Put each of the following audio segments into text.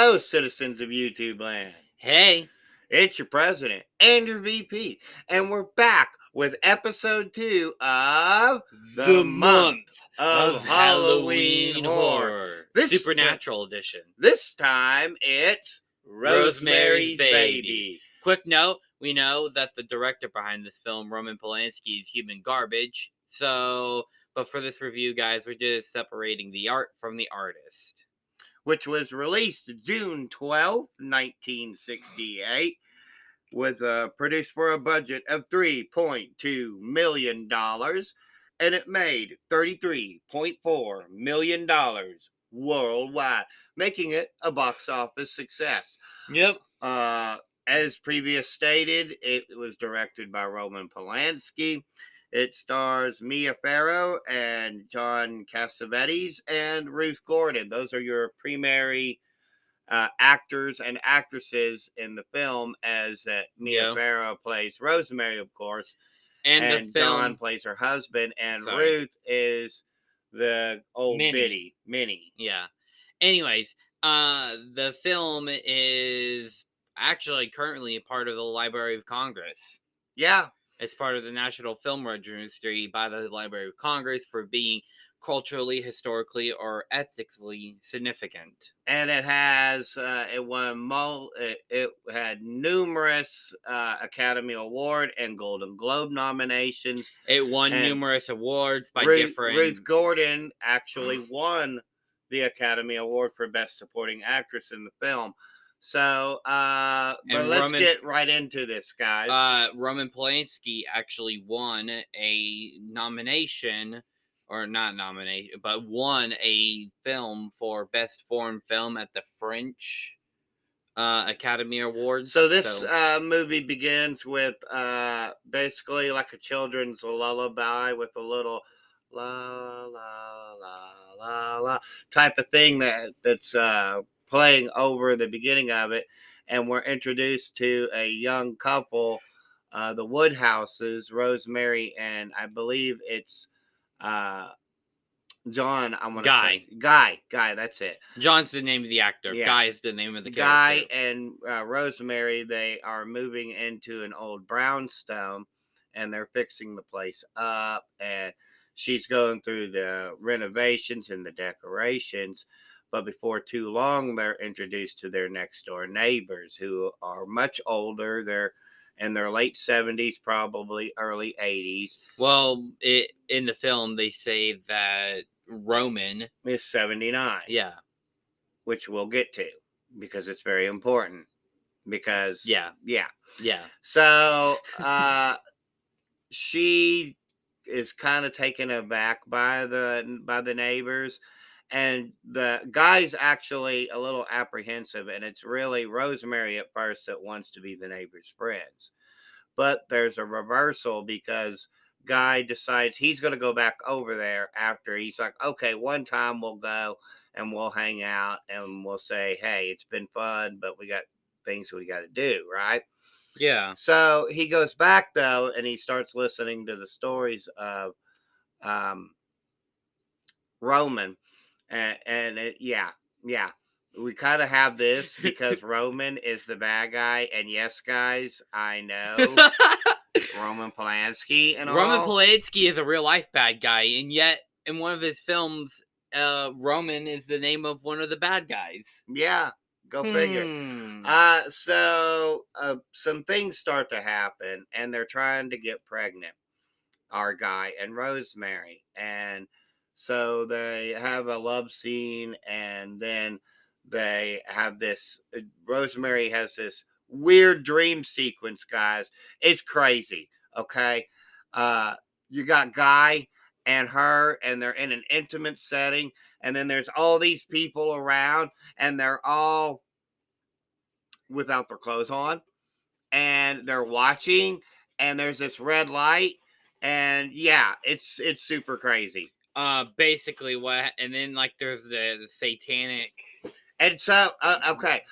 Hello, citizens of YouTube land. Hey, It's your president and your VP, and we're back with episode 2 of the month of Halloween horror. This Supernatural edition. This time it's Rosemary's Baby. Quick note, we know that the director behind this film, Roman Polanski, is human garbage. But for this review, guys, we're just separating the art from the artist. Which was released June 12th, 1968. Was produced for a budget of $3.2 million, and it made $33.4 million worldwide, making it a box office success. Yep. As previous stated, it was directed by Roman Polanski. It stars Mia Farrow and John Cassavetes and Ruth Gordon. Those are your primary actors and actresses in the film, as Mia Farrow plays Rosemary, of course, and John plays her husband, and Ruth is the old Minnie. Yeah. Anyways, the film is actually currently a part of the Library of Congress. Yeah. It's part of the National Film Registry by the Library of Congress for being culturally, historically, or ethically significant. And it has it had numerous Academy Award and Golden Globe nominations. It won numerous awards by different. Ruth Gordon actually won the Academy Award for Best Supporting Actress in the film. So, but let's get right into this, guys. Roman Polanski actually won a nomination. Or not nominated, but won a film for Best Foreign Film at the French Academy Awards. So this movie begins with basically like a children's lullaby with a little la la la la la type of thing that's playing over the beginning of it, and we're introduced to a young couple, the Woodhouses, Rosemary, and I believe it's John, I'm gonna say Guy, that's it. John's the name of the actor. Yeah. Guy is the name of the character. Guy and Rosemary, they are moving into an old brownstone, and they're fixing the place up, and she's going through the renovations and the decorations. But before too long, they're introduced to their next door neighbors, who are much older. They're in their late 70s, probably early 80s. Well, in the film, they say that Roman is 79. Yeah. Which we'll get to, because it's very important. Because, yeah. So, she is kind of taken aback by the neighbors. And the guy's actually a little apprehensive, and it's really Rosemary at first that wants to be the neighbor's friends. But there's a reversal, because Guy decides he's going to go back over there after. He's like, okay, one time we'll go and we'll hang out and we'll say, hey, it's been fun, but we got things we got to do, right? Yeah. So he goes back, though, and he starts listening to the stories of Roman. And we kind of have this because Roman is the bad guy. And yes, guys, I know Roman Polanski and Roman Polanski is a real life bad guy, and yet in one of his films, Roman is the name of one of the bad guys. Yeah, go figure. So some things start to happen, and they're trying to get pregnant, our Guy and Rosemary, and so they have a love scene, and then they have this. Rosemary has this weird dream sequence, guys. It's crazy. Okay, you got Guy and her, and they're in an intimate setting, and then there's all these people around, and they're all without their clothes on, and they're watching, and there's this red light, and yeah, it's super crazy. Basically what, and then like there's the satanic, and so okay,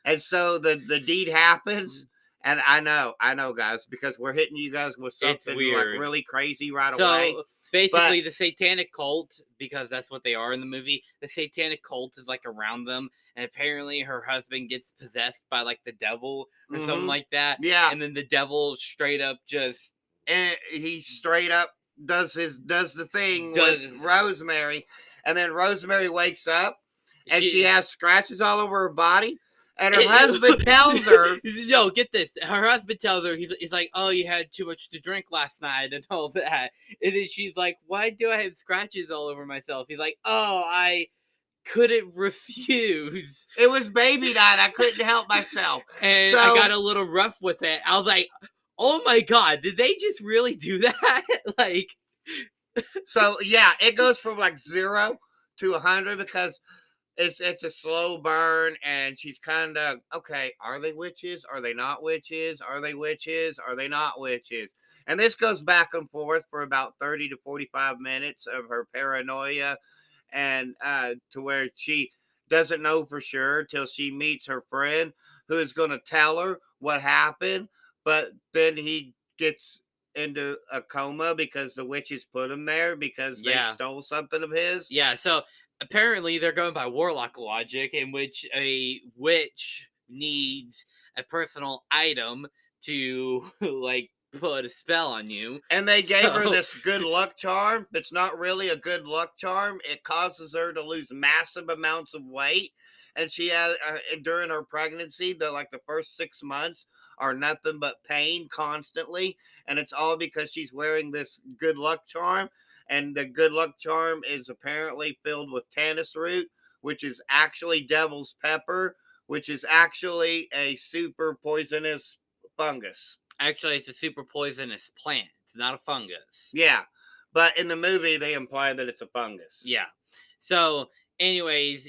and so the deed happens, And I know, guys, because we're hitting you guys with It's something like weird. really crazy right away. So basically, But the satanic cult, because that's what they are in the movie, the satanic cult is like around them, and apparently her husband gets possessed by like the devil or something like that, yeah, and then the devil straight up just and he straight up does the thing with does Rosemary, and then Rosemary wakes up and she she. has scratches all over her body, and her husband tells her. No, get this. Her husband tells her he's like, "Oh, you had too much to drink last night and all that." And then she's like, "Why do I have scratches all over myself?" He's like, "Oh, I couldn't refuse. It was baby night. I couldn't help myself. And I got So a little rough with it." I was like, "Oh my god, did they just really do that?" Like, so yeah, it goes from like 0 to 100 because it's a slow burn, and she's kind of okay. Are they witches? Are they not witches? Are they witches? Are they not witches? And this goes back and forth for about 30 to 45 minutes of her paranoia, and to where she doesn't know for sure till she meets her friend who is going to tell her what happened. But then he gets into a coma because the witches put him there because they yeah. stole something of his. Yeah, so apparently they're going by warlock logic, in which a witch needs a personal item to like put a spell on you. And they gave her So this good luck charm that's not really a good luck charm. It causes her to lose massive amounts of weight. And she has, during her pregnancy, the first 6 months are nothing but pain constantly. And it's all because she's wearing this good luck charm. And the good luck charm is apparently filled with tannis root, which is actually devil's pepper, which is actually a super poisonous fungus. actually, it's a super poisonous plant. It's not a fungus. Yeah. But in the movie, they imply that it's a fungus. Yeah. So, anyways,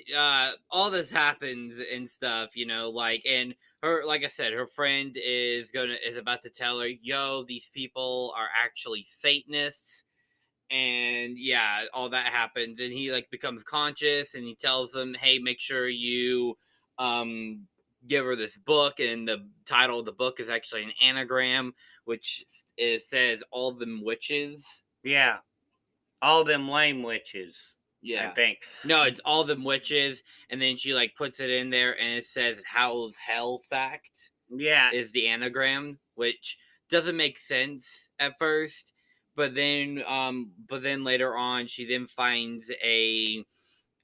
all this happens and stuff, like, and her, like I said, her friend is about to tell her, "Yo, these people are actually Satanists." And yeah, all that happens, and he like becomes conscious, and he tells them, "Hey, make sure you um give her this book." And the title of the book is actually an anagram, which says "all them witches." Yeah. All them lame witches, I Yeah. think. No, it's "all them witches," and then she like puts it in there, and it says "Howl's Hell Fact" Yeah. is the anagram, which doesn't make sense at first, but then later on she then finds a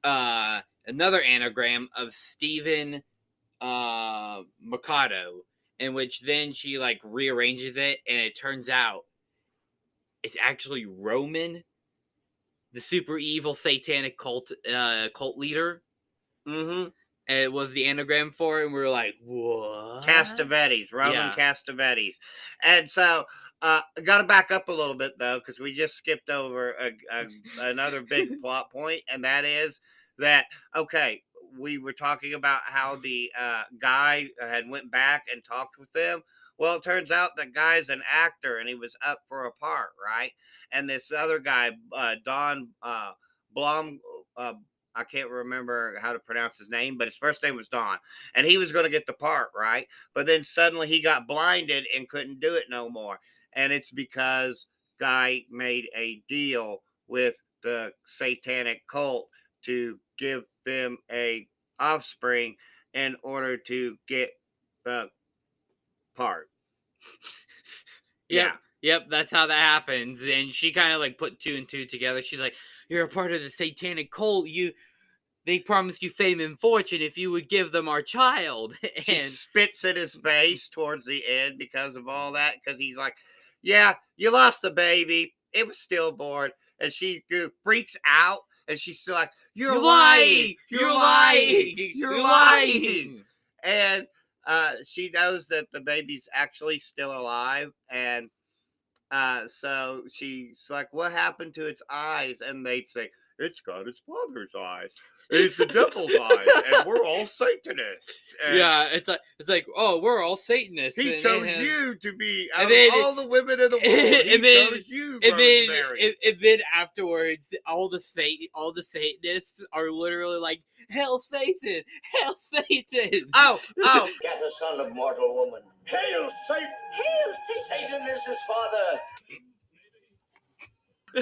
another anagram of Stephen Mikado, in which then she like rearranges it, and it turns out it's actually Roman, the super evil satanic cult leader. Mm-hmm. It was the anagram for it, and we were like, "What?" Castavetes, Roman Yeah. Castavetes. And so I got to back up a little bit, though, because we just skipped over another big plot point, and that is that, okay, we were talking about how the guy had went back and talked with them. Well, it turns out that guy's an actor, and he was up for a part, right? And this other guy, Don Blom, uh, I can't remember how to pronounce his name, but his first name was Don, and he was going to get the part, right? But then suddenly he got blinded and couldn't do it no more, and it's because guy made a deal with the satanic cult to give them a offspring in order to get the part. Yep. Yeah. Yep, that's how that happens. And she kind of like put two and two together. She's like, "You're a part of the satanic cult. They promised you fame and fortune if you would give them our child." She And spits at his face towards the end because of all that, because he's like, yeah, you lost the baby, it was stillborn. And she freaks out, and she's still like, you're "You're lying, lying! you're You're lying, lying! you're You're lying. lying!" And she knows that the baby's actually still alive. And so she's like, what happened to its eyes? And they'd say, it's got its father's eyes. It's the devil's eyes, and we're all Satanists. And Yeah, it's like, "Oh, we're all Satanists." he And it chose has, you to be and out of then all the women in the world. He and then chose you, and then Rosemary. and then afterwards, all the Satanists are literally like, "Hail Satan! Hail Satan!" Oh, Get the son of mortal woman. Hail Satan! Hail Satan! Satan is his father.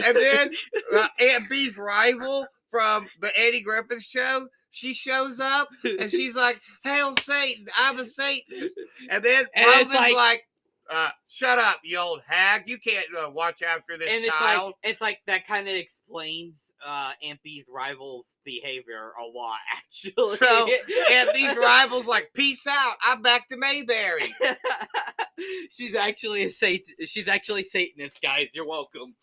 And then Aunt B's rival from the Andy Griffith Show, she shows up and she's like, "Hail Satan! I'm a Satanist." And then Roman's like, "Shut up, you old hag! You can't watch after this child." It's like that kind of explains Aunt B's rival's behavior a lot, actually. So Aunt B's rival's like, "Peace out! I'm back to Mayberry." She's actually a Satanist, guys. You're welcome.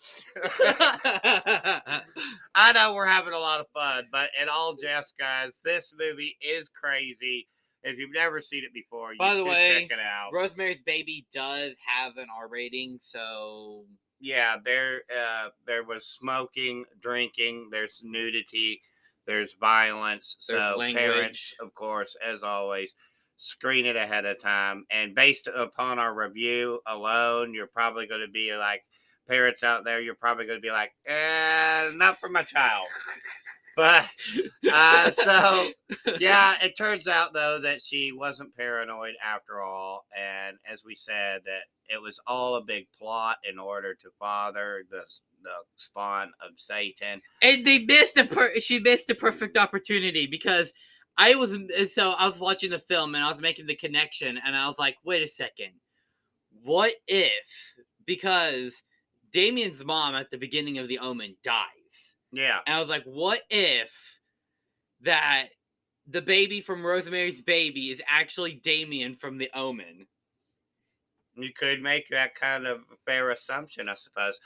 I know we're having a lot of fun, but in all jest, guys, this movie is crazy. If you've never seen it before, you should check it out. Rosemary's Baby does have an R rating, so yeah, there was smoking, drinking, there's nudity, there's violence, there's so language. Parents, of course, as always, screen it ahead of time. And based upon our review alone, you're probably going to be like, parents out there, you're probably going to be like, not for my child. But so yeah, it turns out though that she wasn't paranoid after all, and as we said, that it was all a big plot in order to father the spawn of Satan. And they missed she missed a perfect opportunity, because I was watching the film and I was making the connection, and I was like, wait a second, what if, because Damien's mom at the beginning of The Omen dies. Yeah. And I was like, what if that the baby from Rosemary's Baby is actually Damien from The Omen? You could make that kind of fair assumption, I suppose.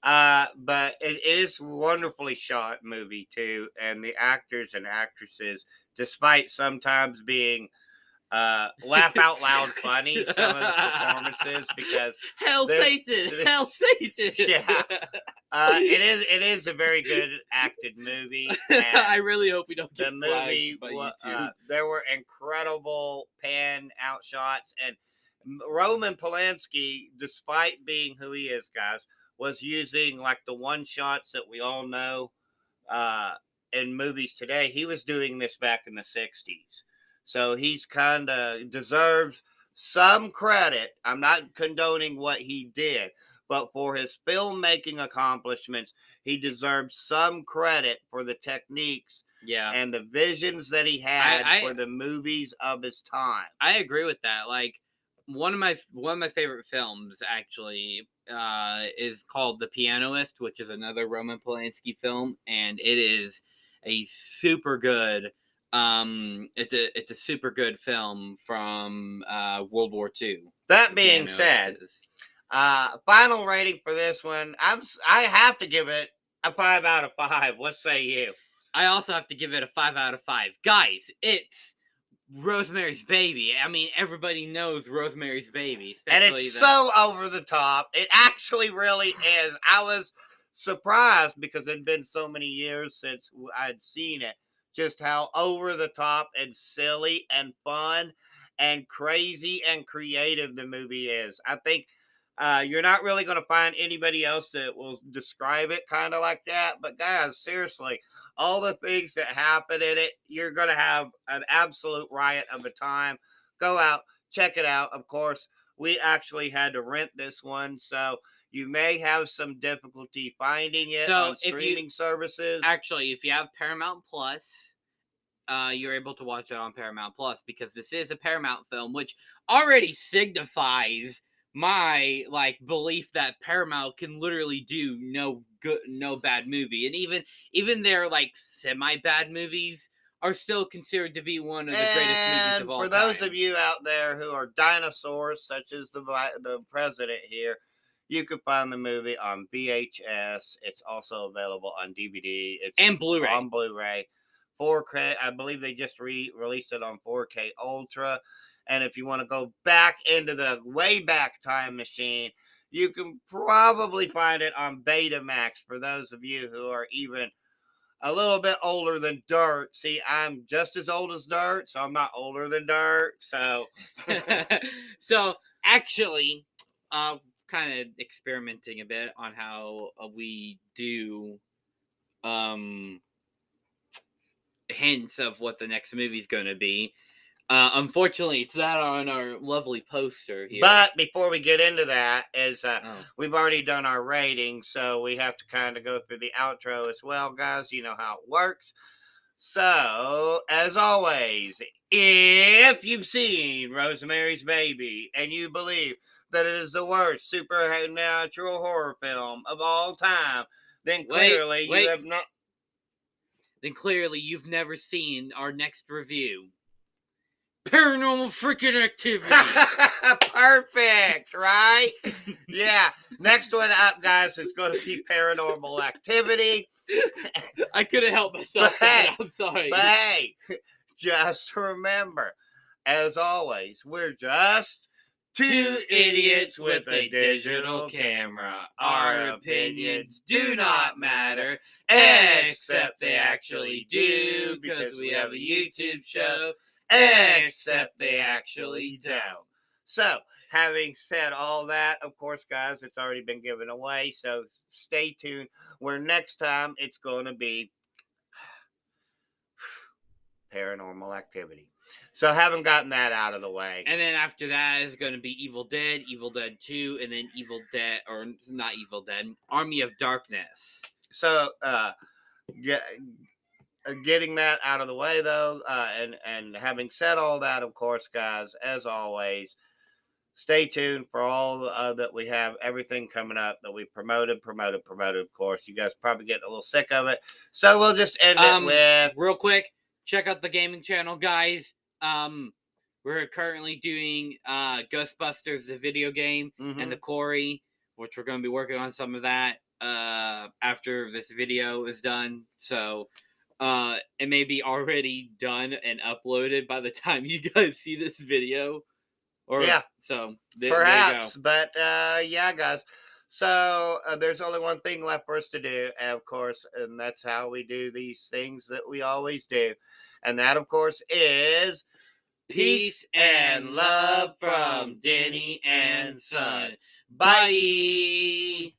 But it is wonderfully shot movie too, and the actors and actresses, despite sometimes being laugh out loud funny, some of the performances, because Satan, yeah, it is a very good acted movie. I really hope we don't get the movie. by YouTube. There were incredible pan out shots, and Roman Polanski, despite being who he is, guys, was using like the one shots that we all know in movies today. He was doing this back in the 60s. So he's kind of deserves some credit. I'm not condoning what he did, but for his filmmaking accomplishments, he deserves some credit for the techniques and the visions that he had for the movies of his time. I agree with that. Like, one of my favorite films actually is called The Pianist, which is another Roman Polanski film, and it is a super good it's a super good film from World War II. That being said, final rating for this one, I have to give it a 5 out of 5. What say you? I also have to give it a 5 out of 5. Guys, it's Rosemary's Baby. I mean, everybody knows Rosemary's Baby. And it's so over the top. It actually really is. I was surprised because it had been so many years since I'd seen it. Just how over the top and silly and fun and crazy and creative the movie is. I think you're not really going to find anybody else that will describe it kind of like that. But guys, seriously, all the things that happen in it, you're going to have an absolute riot of a time. Go out, check it out. Of course, we actually had to rent this one, so you may have some difficulty finding it on streaming services. Actually, if you have Paramount Plus, you're able to watch it on Paramount Plus, because this is a Paramount film, which already signifies my belief that Paramount can literally do no bad movie, and even their semi bad movies are still considered to be one of the greatest movies of all time. For those of you out there who are dinosaurs, such as the president here, you can find the movie on VHS. It's also available on DVD. And Blu-ray. On Blu-ray. 4K. I believe they just released it on 4K Ultra. And if you want to go back into the way back time machine, you can probably find it on Betamax for those of you who are even a little bit older than Dirt. See, I'm just as old as Dirt, so I'm not older than Dirt. So, so actually, kind of experimenting a bit on how we do hints of what the next movie is going to be. Unfortunately, it's not on our lovely poster here. But before we get into that, Oh. we've already done our rating, so we have to kind of go through the outro as well, guys. You know how it works. So, as always, if you've seen Rosemary's Baby and you believe that it is the worst supernatural horror film of all time, then clearly you have not. Then clearly you've never seen our next review. Paranormal Freaking Activity. Perfect, right? Yeah. Next one up, guys, is going to be Paranormal Activity. I couldn't help myself. But hey, I'm sorry. But hey, just remember, as always, we're just two idiots with a digital camera. Our opinions do not matter, except they actually do, because we have a YouTube show, except they actually don't. So, having said all that, of course, guys, it's already been given away, so stay tuned, where next time it's going to be Paranormal Activity. So, having gotten that out of the way. And then after that is going to be Evil Dead 2, and then Evil Dead, or not Evil Dead, Army of Darkness. So, getting that out of the way, though, and having said all that, of course, guys, as always, stay tuned for all that we have, everything coming up that we promoted, of course. You guys probably getting a little sick of it. So, we'll just end it with... Real quick, check out the gaming channel, guys. We're currently doing Ghostbusters, the video game, and the Quarry, which we're going to be working on some of that after this video is done. So it may be already done and uploaded by the time you guys see this video. Or, yeah. So perhaps. There you go. But yeah, guys. So there's only one thing left for us to do, and of course, and that's how we do these things that we always do. And that, of course, is peace and love from Denny and Son. Bye.